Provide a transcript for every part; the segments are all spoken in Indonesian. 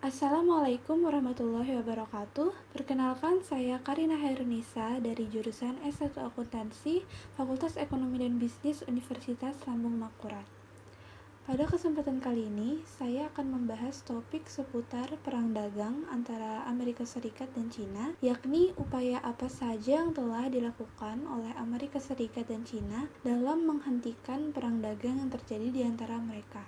Assalamualaikum warahmatullahi wabarakatuh. Perkenalkan, saya Karina Hairunisa dari jurusan S1 Akuntansi, Fakultas Ekonomi dan Bisnis Universitas Lambung Mangkurat. Pada kesempatan kali ini, saya akan membahas topik seputar perang dagang antara Amerika Serikat dan Cina, yakni upaya apa saja yang telah dilakukan oleh Amerika Serikat dan Cina dalam menghentikan perang dagang yang terjadi di antara mereka.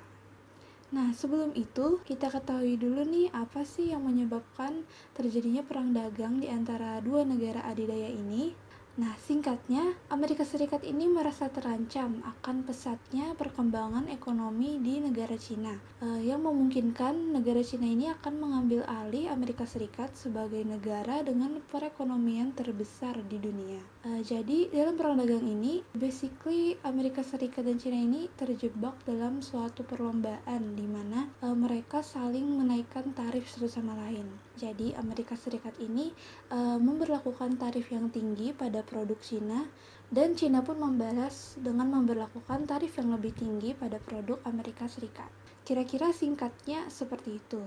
Nah, sebelum itu, kita ketahui dulu nih apa sih yang menyebabkan terjadinya perang dagang di antara dua negara adidaya ini. Nah, singkatnya, Amerika Serikat ini merasa terancam akan pesatnya perkembangan ekonomi di negara Cina, yang memungkinkan negara Cina ini akan mengambil alih Amerika Serikat sebagai negara dengan perekonomian terbesar di dunia. Jadi, dalam perang dagang ini, basically Amerika Serikat dan Cina ini terjebak dalam suatu perlombaan di mana mereka saling menaikkan tarif satu sama lain. Jadi, Amerika Serikat ini memberlakukan tarif yang tinggi pada produk Cina, dan Cina pun membalas dengan memberlakukan tarif yang lebih tinggi pada produk Amerika Serikat. Kira-kira singkatnya seperti itu.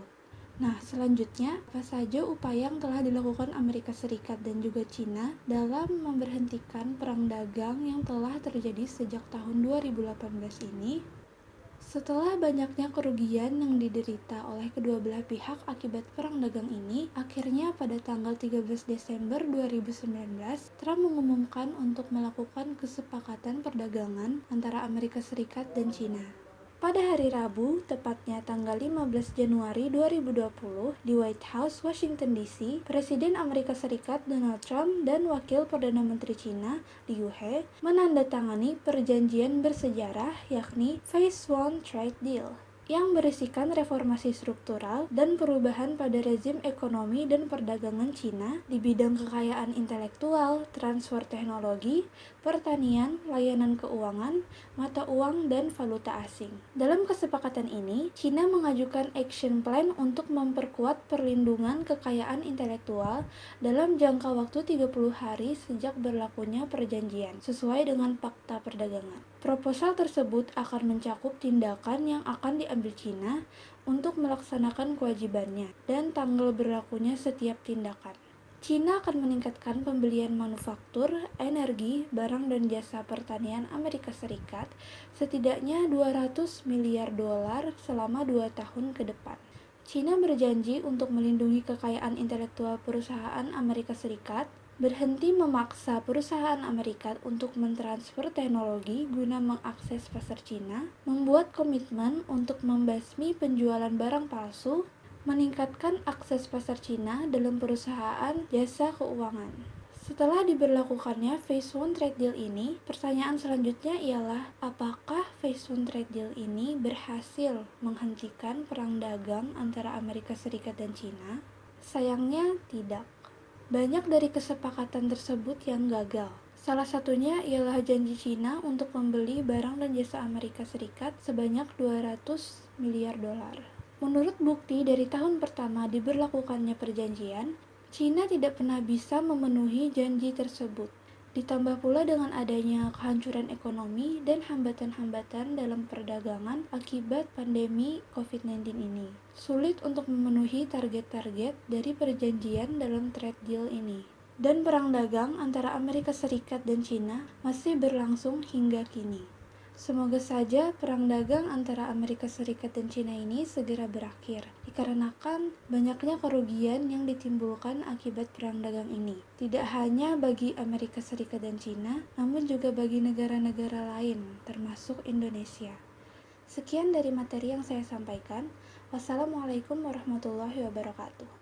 Nah, selanjutnya, apa saja upaya yang telah dilakukan Amerika Serikat dan juga Cina dalam memberhentikan perang dagang yang telah terjadi sejak tahun 2018 ini? Setelah banyaknya kerugian yang diderita oleh kedua belah pihak akibat perang dagang ini, akhirnya pada tanggal 13 Desember 2019, Trump mengumumkan untuk melakukan kesepakatan perdagangan antara Amerika Serikat dan Cina. Pada hari Rabu, tepatnya tanggal 15 Januari 2020, di White House, Washington DC, Presiden Amerika Serikat Donald Trump dan Wakil Perdana Menteri Cina, Liu He, menandatangani perjanjian bersejarah yakni Phase One Trade Deal, yang berisikan reformasi struktural dan perubahan pada rezim ekonomi dan perdagangan Cina di bidang kekayaan intelektual, transfer teknologi, pertanian, layanan keuangan, mata uang, dan valuta asing. Dalam kesepakatan ini, Cina mengajukan action plan untuk memperkuat perlindungan kekayaan intelektual dalam jangka waktu 30 hari sejak berlakunya perjanjian, sesuai dengan Fakta Perdagangan. Proposal tersebut akan mencakup tindakan yang akan diambil Cina untuk melaksanakan kewajibannya dan tanggal berlakunya setiap tindakan. Cina akan meningkatkan pembelian manufaktur, energi, barang dan jasa pertanian Amerika Serikat setidaknya 200 miliar dolar selama 2 tahun ke depan. Cina berjanji untuk melindungi kekayaan intelektual perusahaan Amerika Serikat, berhenti memaksa perusahaan Amerika untuk mentransfer teknologi guna mengakses pasar Cina, membuat komitmen untuk membasmi penjualan barang palsu, meningkatkan akses pasar Cina dalam perusahaan jasa keuangan. Setelah diberlakukannya Phase One Trade Deal ini, pertanyaan selanjutnya ialah apakah Phase One Trade Deal ini berhasil menghentikan perang dagang antara Amerika Serikat dan Cina? Sayangnya tidak. Banyak dari kesepakatan tersebut yang gagal. Salah satunya ialah janji Cina untuk membeli barang dan jasa Amerika Serikat sebanyak 200 miliar dolar. Menurut bukti dari tahun pertama diberlakukannya perjanjian, Cina tidak pernah bisa memenuhi janji tersebut. Ditambah pula dengan adanya kehancuran ekonomi dan hambatan-hambatan dalam perdagangan akibat pandemi COVID-19 ini. Sulit untuk memenuhi target-target dari perjanjian dalam trade deal ini. Dan perang dagang antara Amerika Serikat dan Cina masih berlangsung hingga kini. Semoga saja perang dagang antara Amerika Serikat dan Cina ini segera berakhir, dikarenakan banyaknya kerugian yang ditimbulkan akibat perang dagang ini. Tidak hanya bagi Amerika Serikat dan Cina, namun juga bagi negara-negara lain, termasuk Indonesia. Sekian dari materi yang saya sampaikan. Wassalamualaikum warahmatullahi wabarakatuh.